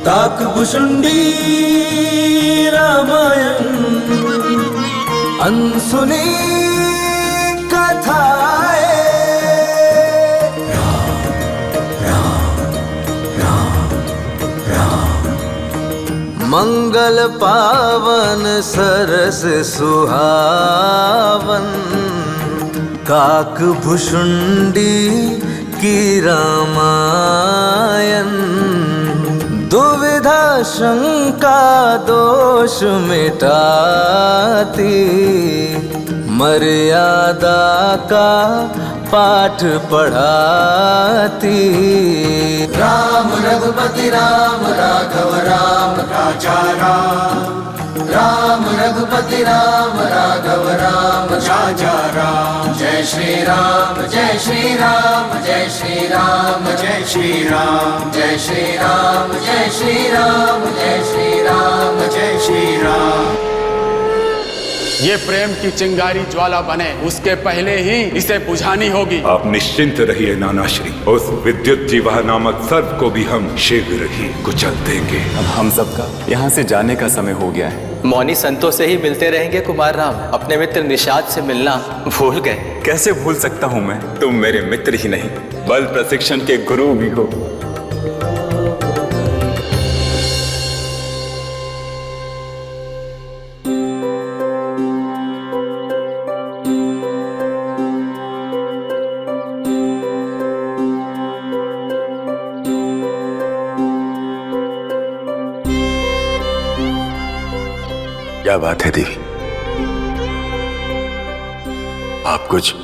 काकभुशुंडी रामायण अनसुनी कथाएं। मंगल पावन सरस सुहावन काकभुशुंडी की रामायण। दुविधा शंका दोष मिटाती मर्यादा का पाठ पढ़ाती। राम रघुपति राम राघव राम राजा राम। राम रघुपति राम राघव राम राजा राम। जय श्री राम जय श्री राम जय श्री राम जय श्री राम जय श्री राम जय श्री राम जय श्री राम जय श्री राम। ये प्रेम की चिंगारी ज्वाला बने उसके पहले ही इसे बुझानी होगी। आप निश्चिंत रहिए नाना श्री, उस विद्युत जीवा नामक सर्प को भी हम शीघ्र ही कुचल देंगे। अब हम सबका यहाँ से जाने का समय हो गया है। मौनी संतों से ही मिलते रहेंगे कुमार राम, अपने मित्र निषाद से मिलना भूल गए। कैसे भूल सकता हूँ मैं, तुम मेरे मित्र ही नहीं बल प्रशिक्षण के गुरु भी हो। क्या बात है देवी, आप कुछ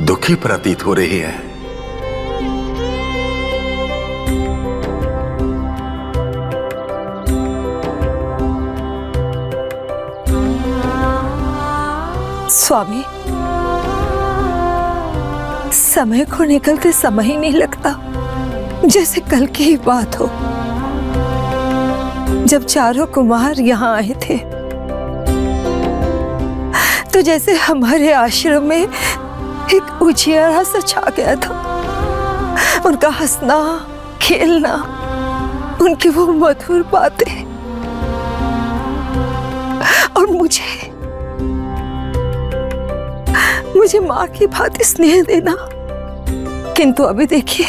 दुखी प्रतीत हो रही हैं। स्वामी, समय को निकलते समय ही नहीं लगता, जैसे कल की ही बात हो जब चारों कुमार यहाँ आए थे तो जैसे हमारे आश्रम में एक उजियारा सा छा गया था। उनका हंसना खेलना, उनकी वो मधुर बातें और मुझे माँ की भांति स्नेह देना। किंतु अभी देखिए,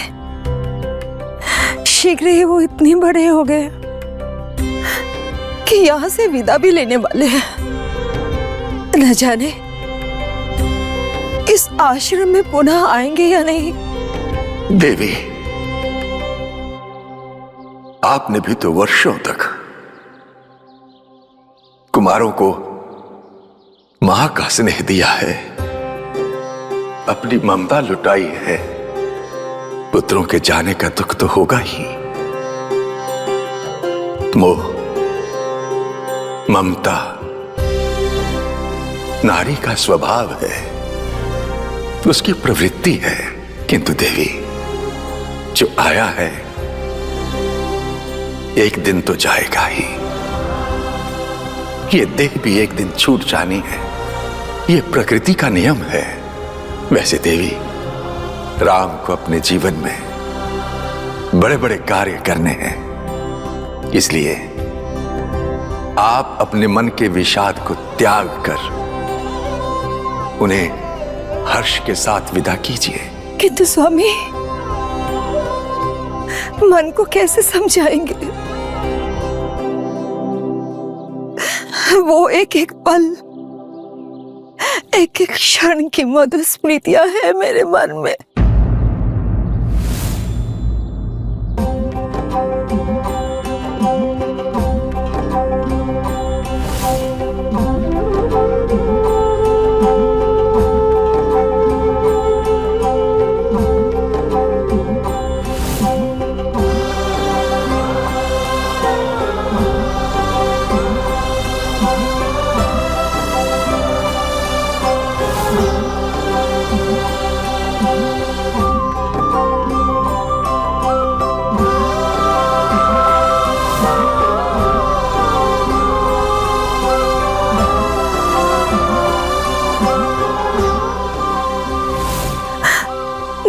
शीघ्र ही वो इतने बड़े हो गए कि यहाँ से विदा भी लेने वाले हैं। न जाने इस आश्रम में पुनः आएंगे या नहीं। देवी, आपने भी तो वर्षों तक कुमारों को मां का स्नेह दिया है, अपनी ममता लुटाई है। पुत्रों के जाने का दुख तो होगा ही। मोह, ममता नारी का स्वभाव है, उसकी प्रवृत्ति है। किंतु देवी, जो आया है एक दिन तो जाएगा ही। ये देह भी एक दिन छूट जानी है, ये प्रकृति का नियम है। वैसे देवी, राम को अपने जीवन में बड़े बड़े कार्य करने हैं, इसलिए आप अपने मन के विषाद को त्याग कर उन्हें हर्ष के साथ विदा कीजिए। किंतु स्वामी, मन को कैसे समझाएंगे? वो एक एक पल, एक एक क्षण की मधुर स्मृतियां है मेरे मन में।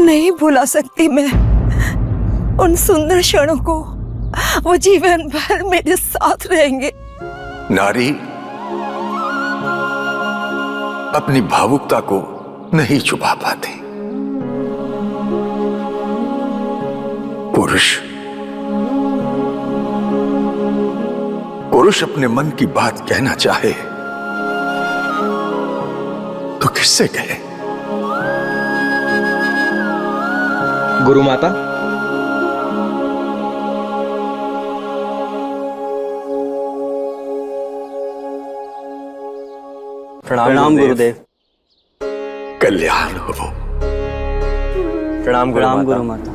नहीं भुला सकती मैं उन सुंदर क्षणों को, वो जीवन भर मेरे साथ रहेंगे। नारी अपनी भावुकता को नहीं छुपा पाती। पुरुष अपने मन की बात कहना चाहे तो किससे कहे? गुरु माता, प्रणाम गुरुदेव। कल्याण हो। प्रणाम गुरु माता।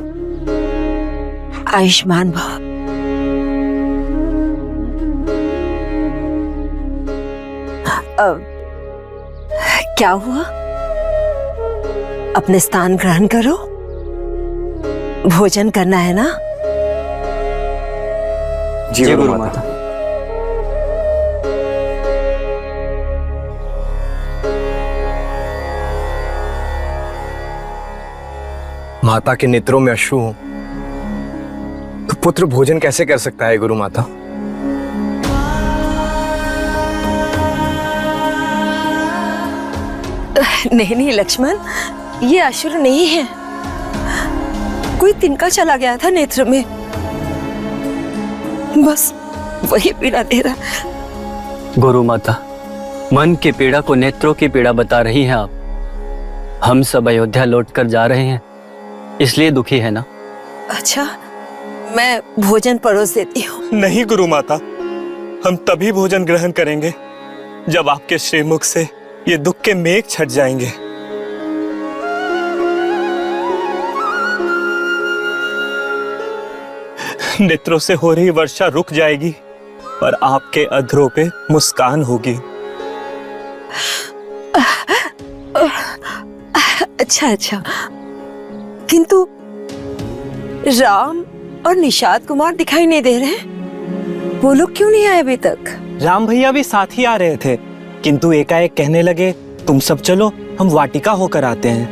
आयुष्मान भव। क्या हुआ? अपने स्थान ग्रहण करो, भोजन करना है ना? जी गुरु माता। माता के नेत्रों में अश्रु हो तो पुत्र भोजन कैसे कर सकता है गुरु माता? नहीं लक्ष्मण, ये अश्रु नहीं है, कोई तिनका चला गया था नेत्र में, बस वही पीड़ा दे रहा। गुरु माता, मन की पीड़ा को नेत्रों की पीड़ा बता रही हैं आप। हम सब अयोध्या लौटकर जा रहे हैं, इसलिए दुखी है ना? अच्छा, मैं भोजन परोस देती हूँ। नहीं गुरु माता, हम तभी भोजन ग्रहण करेंगे जब आपके श्रीमुख से ये दुख के मेघ छट जाएंगे। नेत्रों से हो रही वर्षा रुक जाएगी और आपके अधरों पे मुस्कान होगी। अच्छा, किंतु राम और निषाद कुमार दिखाई नहीं दे रहे, वो लोग क्यों नहीं आए अभी तक? राम भैया भी साथ ही आ रहे थे, किंतु एकाएक कहने लगे तुम सब चलो, हम वाटिका होकर आते हैं।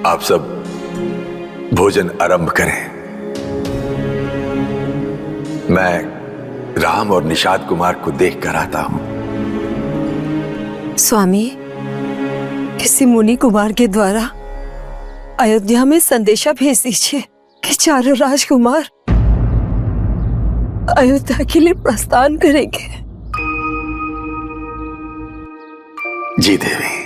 आप सब भोजन आरंभ करें। मैं राम और निषाद कुमार को देख कर आता हूं। स्वामी, किसी मुनि कुमार के द्वारा अयोध्या में संदेशा भेज दीजिए कि चारों राजकुमार अयोध्या के लिए प्रस्थान करेंगे। जी देवी।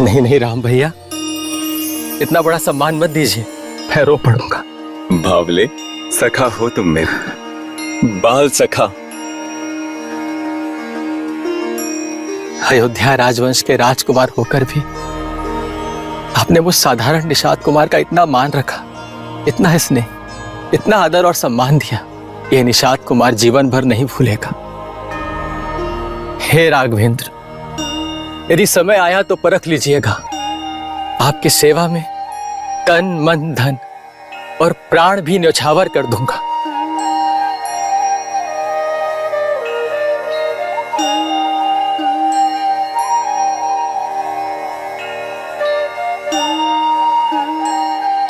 नहीं राम भैया, इतना बड़ा सम्मान मत दीजिए, मैं रो पड़ूंगा। बावले, सखा हो तुम मेरा, बाल सखा। अयोध्या राजवंश के राजकुमार होकर भी आपने वो साधारण निषाद कुमार का इतना मान रखा, इतना स्नेह, इतना आदर और सम्मान दिया, ये निषाद कुमार जीवन भर नहीं भूलेगा। हे राघवेंद्र, यदि समय आया तो परख लीजिएगा, आपकी सेवा में तन मन धन और प्राण भी न्यौछावर कर दूंगा।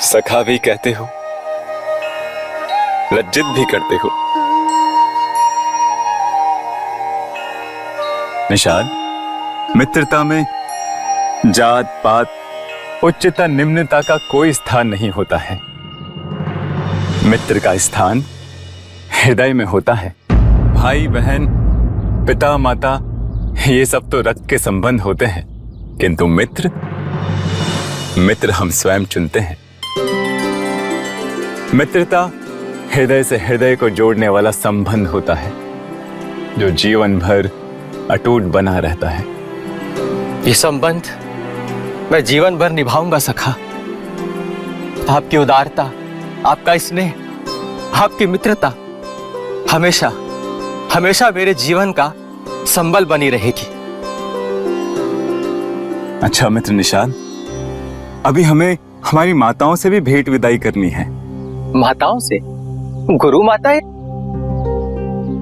सखा भी कहते हो, लज्जित भी करते हो। निषाद, मित्रता में जात पात, उच्चता निम्नता का कोई स्थान नहीं होता है। मित्र का स्थान हृदय में होता है। भाई बहन, पिता माता, ये सब तो रक्त के संबंध होते हैं, किंतु मित्र हम स्वयं चुनते हैं। मित्रता हृदय से हृदय को जोड़ने वाला संबंध होता है, जो जीवन भर अटूट बना रहता है। ये संबंध मैं जीवन भर निभाऊंगा सखा। आपकी उदारता, आपका स्नेह, आपकी मित्रता हमेशा हमेशा मेरे जीवन का संबल बनी रहेगी। अच्छा मित्र निषाद, अभी हमें हमारी माताओं से भी भेंट विदाई करनी है। माताओं से? गुरु माता है?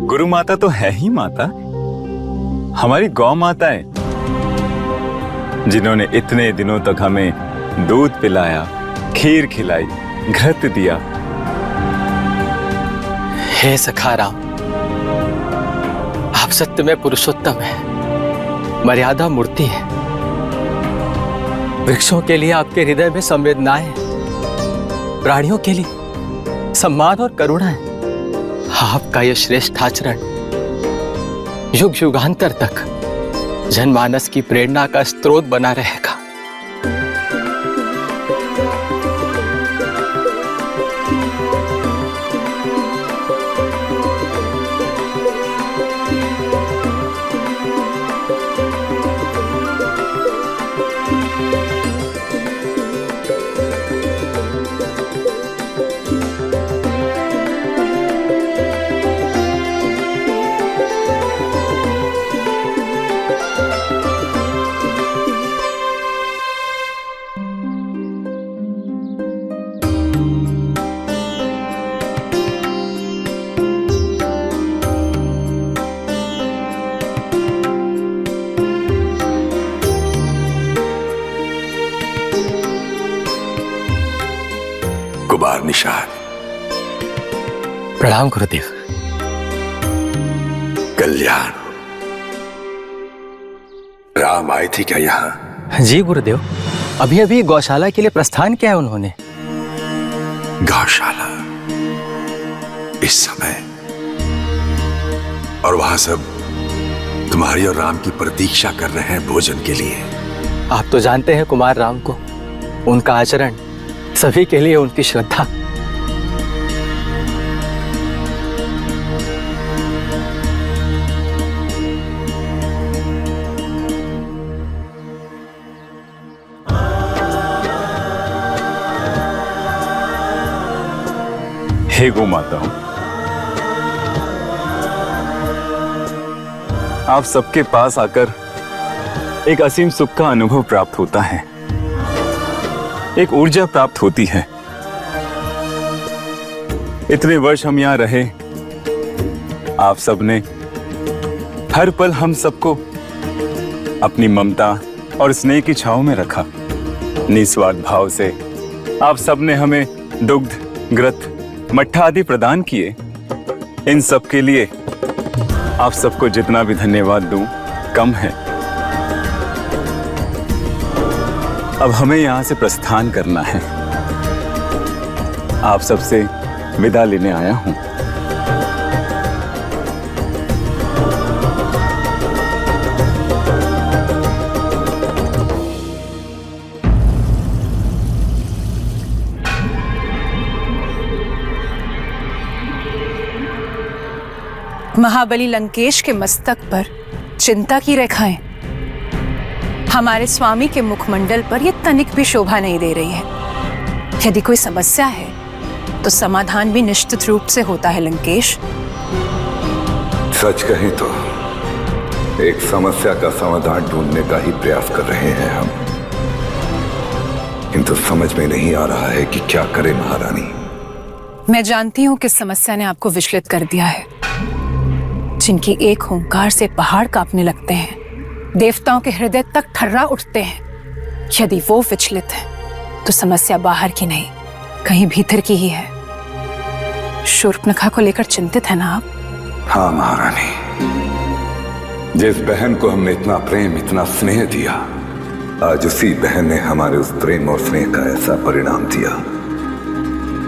गुरु माता तो है ही माता, हमारी गौ माता है, जिन्होंने इतने दिनों तक हमें दूध पिलाया, खीर खिलाई, घृत दिया। हे सखा राम, आप सत्य में पुरुषोत्तम है, मर्यादा मूर्ति है। वृक्षों के लिए आपके हृदय में संवेदनाएं हैं, प्राणियों के लिए सम्मान और करुणा है। आपका यह श्रेष्ठ आचरण युग युगांतर तक जनमानस की प्रेरणा का स्रोत बना रहेगा। कुमार निषाद, प्रणाम गुरुदेव। कल्याण, राम आए थे क्या यहाँ? जी गुरुदेव, अभी अभी गौशाला के लिए प्रस्थान किया है उन्होंने। गौशाला इस समय? और वहां सब तुम्हारी और राम की प्रतीक्षा कर रहे हैं भोजन के लिए। आप तो जानते हैं कुमार राम को, उनका आचरण सभी के लिए उनकी श्रद्धा। हे गो माताओं, आप सबके पास आकर एक असीम सुख का अनुभव प्राप्त होता है, एक ऊर्जा प्राप्त होती है। इतने वर्ष हम यहां रहे, आप सबने हर पल हम सबको अपनी ममता और स्नेह की छांव में रखा। निस्वार्थ भाव से आप सबने हमें दुग्ध, घृत, मट्ठा आदि प्रदान किए। इन सब के लिए आप सबको जितना भी धन्यवाद दूं कम है। अब हमें यहां से प्रस्थान करना है। आप सबसे विदा लेने आया हूं। महाबली लंकेश के मस्तक पर चिंता की रेखाएं हमारे स्वामी के मुखमंडल पर यह तनिक भी शोभा नहीं दे रही है। यदि कोई समस्या है तो समाधान भी निश्चित रूप से होता है लंकेश। सच कहें तो एक समस्या का समाधान ढूंढने का ही प्रयास कर रहे हैं हम, किंतु समझ में नहीं आ रहा है कि क्या करें महारानी। मैं जानती हूं कि समस्या ने आपको विचलित कर दिया है। जिनकी एक हुंकार से पहाड़ कांपने लगते हैं, देवताओं के हृदय तक ठर्रा उठते हैं, यदि वो विचलित है तो समस्या बाहर की नहीं, कहीं भीतर की ही है। शूर्पणखा को लेकर चिंतित है ना आप? हाँ महारानी, जिस बहन को हमने इतना प्रेम, इतना स्नेह दिया, आज उसी बहन ने हमारे उस प्रेम और स्नेह का ऐसा परिणाम दिया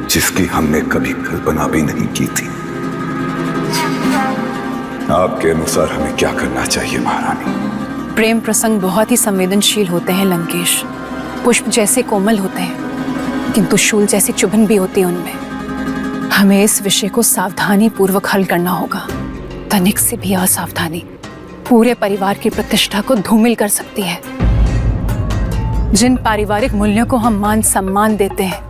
जिसकी हमने कभी कल्पना भी नहीं की थी। आपके अनुसार हमें क्या करना चाहिए महारानी? प्रेम प्रसंग बहुत ही संवेदनशील होते हैं लंकेश। पुष्प जैसे कोमल होते हैं, किंतु शूल जैसी चुभन भी होती है उनमें। हमें इस विषय को सावधानी पूर्वक हल करना होगा। तनिक से भी असावधानी पूरे परिवार की प्रतिष्ठा को धूमिल कर सकती है। जिन पारिवारिक मूल्यों को हम मान सम्मान देते हैं,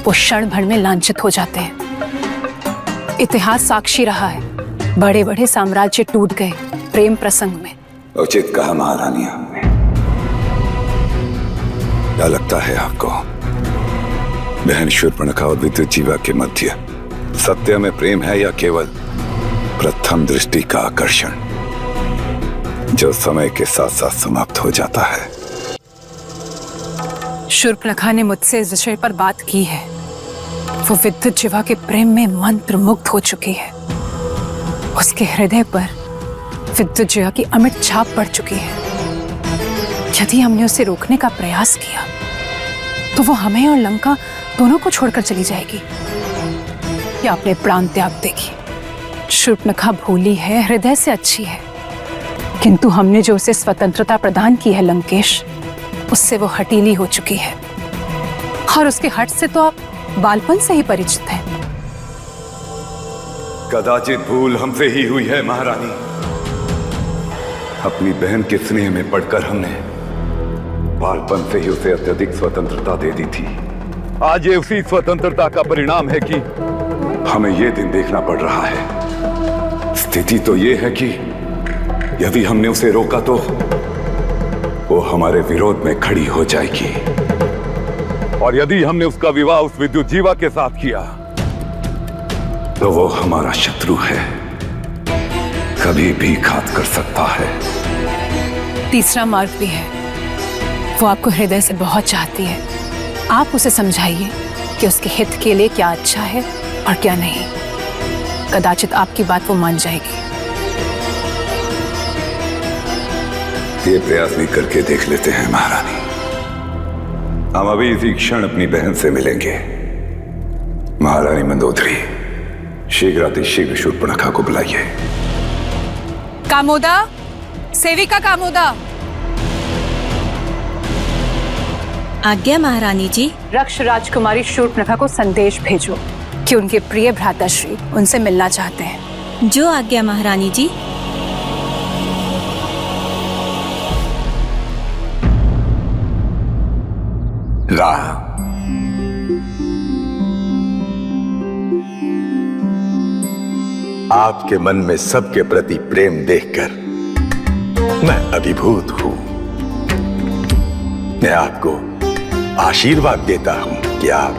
वो क्षण भर में लांछित हो जाते हैं। इतिहास साक्षी रहा है, बड़े बड़े साम्राज्य टूट गए प्रेम प्रसंग में। उचित कहा महारानी आपने। क्या लगता है आपको बहन शूर्पणखा और विद्युत जीवा के मध्य सत्य में प्रेम है या केवल प्रथम दृष्टि का आकर्षण जो समय के साथ साथ समाप्त हो जाता है? शूर्पणखा ने मुझसे इस विषय पर बात की है। वो विद्युत जीवा के प्रेम में मंत्र मुग्ध हो चुकी है। उसके हृदय पर विद्युत जीवा की अमिट छाप पड़ चुकी है। यदि हमने उसे रोकने का प्रयास किया तो वो हमें और लंका दोनों को छोड़कर चली जाएगी या अपने प्राण त्याग देगी। शूर्पणखा भोली है, हृदय से अच्छी है, किंतु हमने जो उसे स्वतंत्रता प्रदान की है लंकेश, उससे वो हटीली हो चुकी है। और उसके हट से तो आप बालपन से ही परिचित हैं। कदाचित भूल हमसे ही हुई है महारानी। अपनी बहन के स्नेह में पड़कर हमने बालपन से ही उसे अत्यधिक स्वतंत्रता दे दी थी। आज ये उसी स्वतंत्रता का परिणाम है कि हमें ये दिन देखना पड़ रहा है। स्थिति तो ये है कि यदि हमने उसे रोका तो वो हमारे विरोध में खड़ी हो जाएगी, और यदि हमने उसका विवाह उस विद्युत जीवा के साथ किया तो वो हमारा शत्रु है, कभी भी घात कर सकता है। तीसरा मार्ग भी है। वो आपको हृदय से बहुत चाहती है। आप उसे समझाइए कि उसके हित के लिए क्या अच्छा है और क्या नहीं। कदाचित आपकी बात वो मान जाएगी। ये प्रयास भी करके देख लेते हैं महारानी। हम अभी इसी क्षण अपनी बहन से मिलेंगे। महारानी मंदोदरी, शीघ्रातिशीघ्र शूर्पणखा को बुलाइए। कामोदा, सेविका कामोदा। आज्ञा महारानी जी। रक्ष राजकुमारी शूर्पणखा को संदेश भेजो कि उनके प्रिय भ्राताश्री उनसे मिलना चाहते हैं। जो आज्ञा महारानी जी। राम, आपके मन में सबके प्रति प्रेम देखकर मैं अभिभूत हूं। मैं आपको आशीर्वाद देता हूं कि आप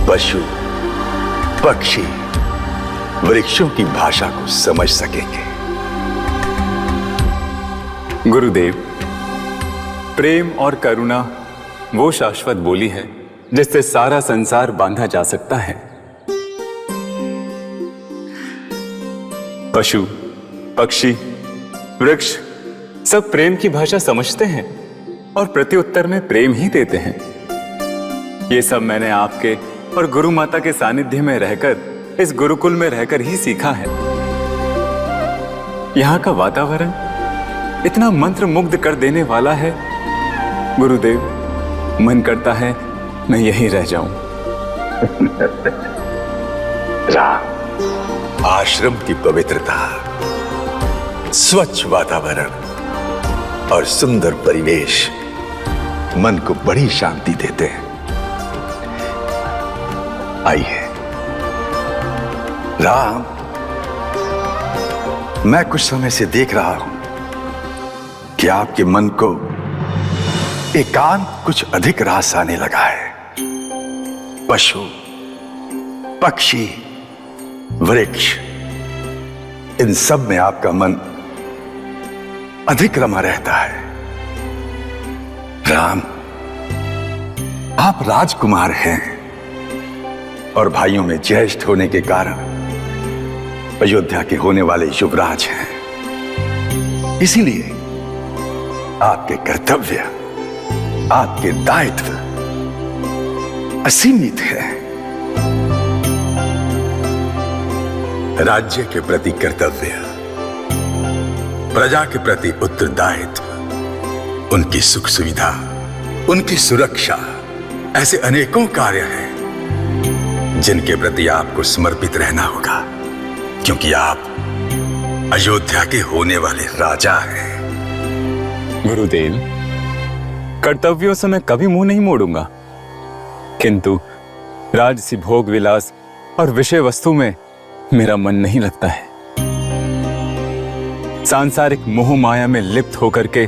पशु, पक्षी, वृक्षों की भाषा को समझ सकेंगे। गुरुदेव, प्रेम और करुणा वो शाश्वत बोली है जिससे सारा संसार बांधा जा सकता है। पशु, पक्षी, वृक्ष सब प्रेम की भाषा समझते हैं और प्रत्युत्तर में प्रेम ही देते हैं। ये सब मैंने आपके और गुरु माता के सानिध्य में रहकर, इस गुरुकुल में रहकर ही सीखा है। यहाँ का वातावरण इतना मंत्र मुग्ध कर देने वाला है गुरुदेव, मन करता है मैं यहीं रह जाऊं। राम, आश्रम की पवित्रता, स्वच्छ वातावरण और सुंदर परिवेश मन को बड़ी शांति देते हैं। आइए। राम, मैं कुछ समय से देख रहा हूं कि आपके मन को एकांत कुछ अधिक रास आने लगा है। पशु, पक्षी, वृक्ष, इन सब में आपका मन अधिक रमा रहता है। राम, आप राजकुमार हैं और भाइयों में ज्येष्ठ होने के कारण अयोध्या के होने वाले युवराज हैं। इसीलिए आपके कर्तव्य, आपके दायित्व असीमित है। राज्य के प्रति कर्तव्य, प्रजा के प्रति उत्तरदायित्व, उनकी सुख सुविधा, उनकी सुरक्षा, ऐसे अनेकों कार्य हैं जिनके प्रति आपको समर्पित रहना होगा, क्योंकि आप अयोध्या के होने वाले राजा हैं। गुरुदेव, कर्तव्यों से मैं कभी मुंह नहीं मोड़ूंगा, किंतु राजसी भोग विलास और विषय वस्तु में मेरा मन नहीं लगता है। सांसारिक मोह माया में लिप्त होकर के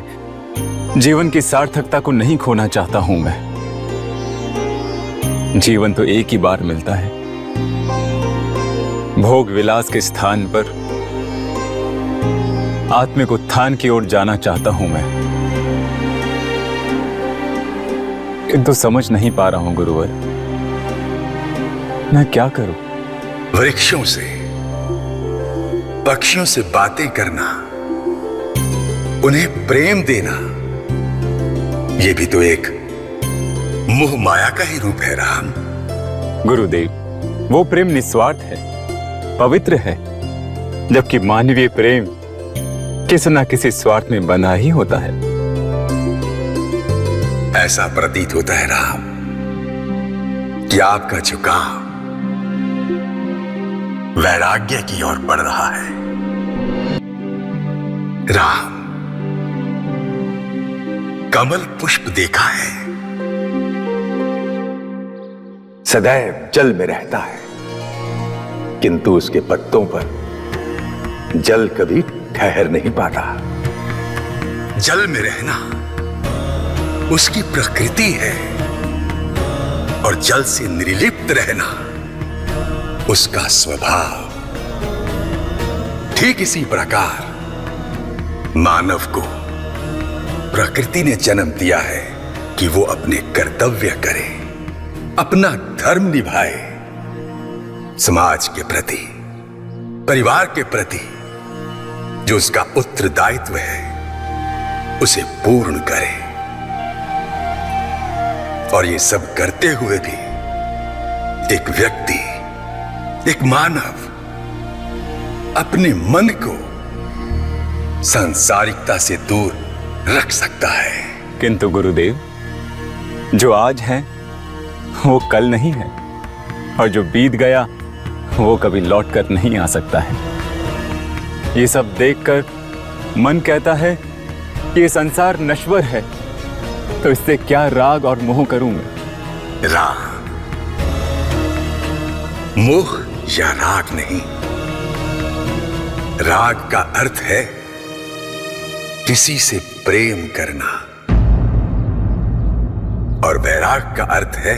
जीवन की सार्थकता को नहीं खोना चाहता हूं मैं। जीवन तो एक ही बार मिलता है, भोग विलास के स्थान पर आत्मिक उत्थान की ओर जाना चाहता हूं मैं, किंतु समझ नहीं पा रहा हूं गुरुवर, मैं क्या करूं? वृक्षों से, पक्षियों से बातें करना, उन्हें प्रेम देना, यह भी तो एक मोह माया का ही रूप है राम। गुरुदेव, वो प्रेम निस्वार्थ है, पवित्र है, जबकि मानवीय प्रेम किसी न किसी स्वार्थ में बंधा ही होता है। ऐसा प्रतीत होता है राम कि आपका झुकाव वैराग्य की ओर बढ़ रहा है। राम, कमल पुष्प देखा है, सदैव जल में रहता है, किंतु उसके पत्तों पर जल कभी ठहर नहीं पाता। जल में रहना उसकी प्रकृति है और जल से निर्लिप्त रहना उसका स्वभाव। ठीक इसी प्रकार मानव को प्रकृति ने जन्म दिया है कि वो अपने कर्तव्य करे, अपना धर्म निभाए, समाज के प्रति, परिवार के प्रति जो उसका उत्तरदायित्व है उसे पूर्ण करे। और ये सब करते हुए भी एक व्यक्ति, एक मानव अपने मन को सांसारिकता से दूर रख सकता है। किंतु गुरुदेव, जो आज है वो कल नहीं है, और जो बीत गया वो कभी लौट कर नहीं आ सकता है। ये सब देखकर मन कहता है कि ये संसार नश्वर है, तो इससे क्या राग और मोह करूं मैं? राग, मोह या राग नहीं। राग का अर्थ है किसी से प्रेम करना, और वैराग का अर्थ है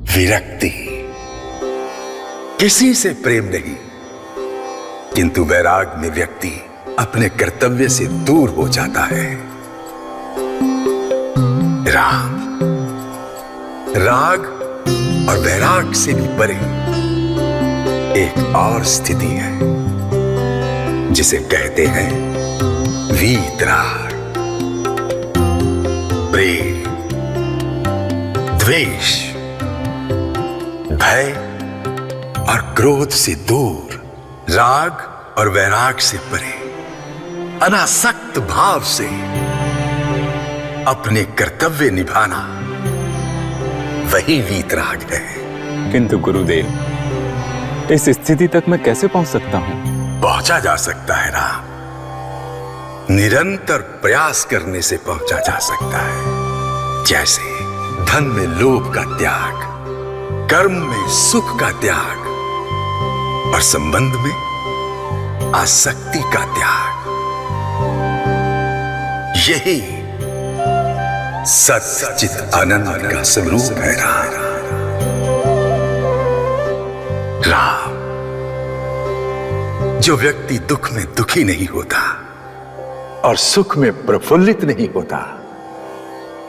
विरक्ति। किसी से प्रेम नहीं, किंतु वैराग में व्यक्ति अपने कर्तव्य से दूर हो जाता है। राग और वैराग से भी परे एक और स्थिति है जिसे कहते हैं वीतराग। प्रेम, द्वेष, भय और क्रोध से दूर, राग और वैराग से परे अनासक्त भाव से अपने कर्तव्य निभाना, वही वीतराग है। किंतु गुरुदेव, इस स्थिति तक मैं कैसे पहुंच सकता हूं? पहुंचा जा सकता है राम, निरंतर प्रयास करने से पहुंचा जा सकता है। जैसे धन में लोभ का त्याग, कर्म में सुख का त्याग और संबंध में आसक्ति का त्याग। यही सच्चित आनंद का स्वरूप है राम। जो व्यक्ति दुख में दुखी नहीं होता और सुख में प्रफुल्लित नहीं होता,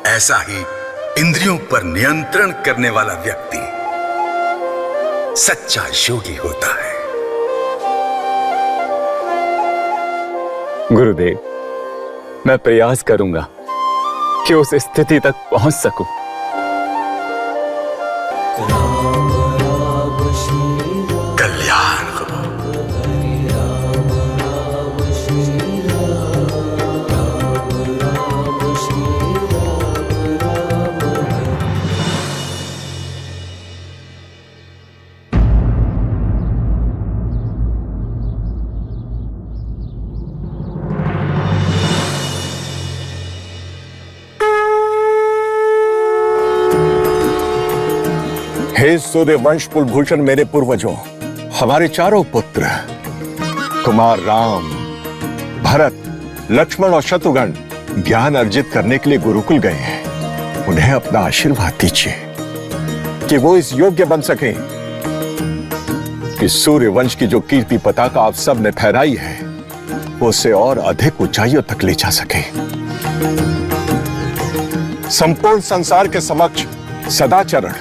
ऐसा ही इंद्रियों पर नियंत्रण करने वाला व्यक्ति सच्चा योगी होता है। गुरुदेव, मैं प्रयास करूंगा कि उस स्थिति तक पहुंच सकूं। कल्याण हो। हे सूर्य वंश कुलभूषण मेरे पूर्वजों, हमारे चारों पुत्र कुमार राम, भरत, लक्ष्मण और शत्रुघ्न ज्ञान अर्जित करने के लिए गुरुकुल गए हैं। उन्हें अपना आशीर्वाद दीजिए कि वो इस योग्य बन सके कि सूर्य वंश की जो कीर्ति पताका आप सब ने फहराई है उसे और अधिक ऊंचाइयों तक ले जा सके, संपूर्ण संसार के समक्ष सदाचरण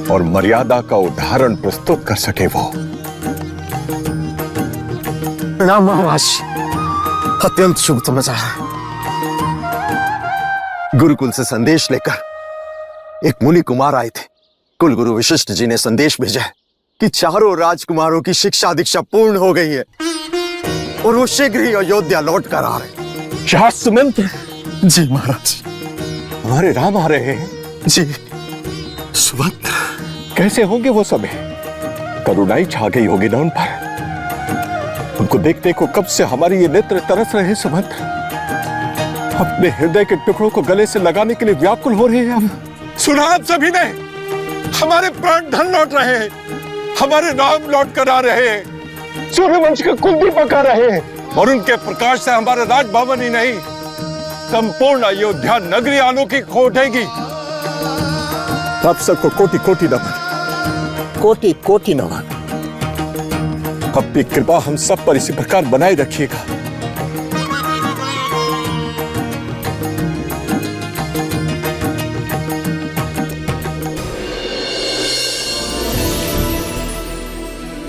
और मर्यादा का उदाहरण प्रस्तुत कर सके वो। प्रणाम महाराज, अत्यंत शुभ समाचार। गुरुकुल से संदेश लेकर एक मुनि कुमार आए थे। कुलगुरु वशिष्ठ जी ने संदेश भेजा है कि चारों राजकुमारों की शिक्षा दीक्षा पूर्ण हो गई है और वो शीघ्र ही अयोध्या लौट कर आ रहे। क्या सुमंत्र? जी महाराज। हमारे राम आ रहे हैं? जी। सुमंत्र कैसे होंगे वो सब? करुणाई छा गई होगी ना उन पर। उनको देखने को कब से हमारी ये नेत्र तरस रहे सुमंत्र। अपने हृदय के टुकड़ों को गले से लगाने के लिए व्याकुल हो रहे हैं हम। सुना आप सभी ने, हमारे प्राण धन लौट रहे हैं, हमारे नाम लौट कर आ रहे हैं, सूर्यवंश के कुलदीपक आ रहे हैं और उनके प्रकाश से हमारे राजभवन ही नहीं संपूर्ण अयोध्या नगरी आलोकित हो उठेगी। आप सबको कोटि कोटि नमन, कोटि कोटि नमन। अपनी कृपा हम सब पर इसी प्रकार बनाए रखिएगा।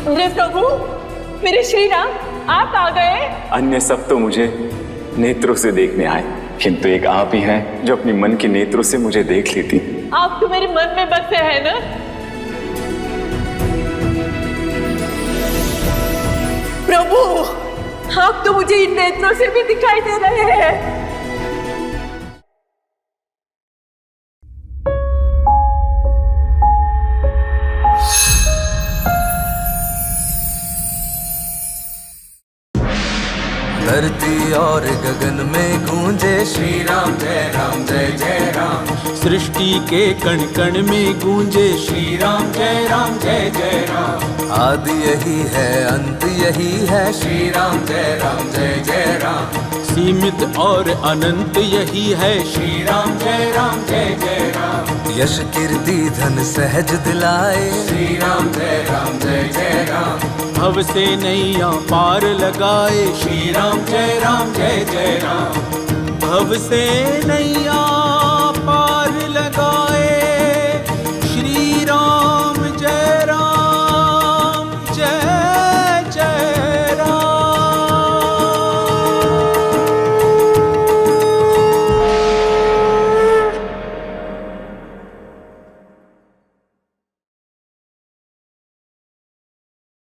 मेरे प्रभु, मेरे श्री राम, आप आ गए। अन्य सब तो मुझे नेत्रों से देखने आए, किंतु एक आप ही हैं जो अपनी मन के नेत्रों से मुझे देख लेती। आप तो मेरे मन में बसे हैं ना। प्रभु, आप तो मुझे इन नेत्रों से भी दिखाई दे रहे हैं। धरती और गगन में गूंजे श्री राम जय राम जय जय राम। सृष्टि के कण कण में गूंजे श्री राम जय जय राम। आदि यही है अंत यही है श्री राम जय राम। सीमित और अनंत यही है श्री राम जय जय राम। यश कीर्ति धन सहज दिलाए श्री राम जय राम। भव से नैया पार लगाए श्री राम जय जय राम। भव से नैया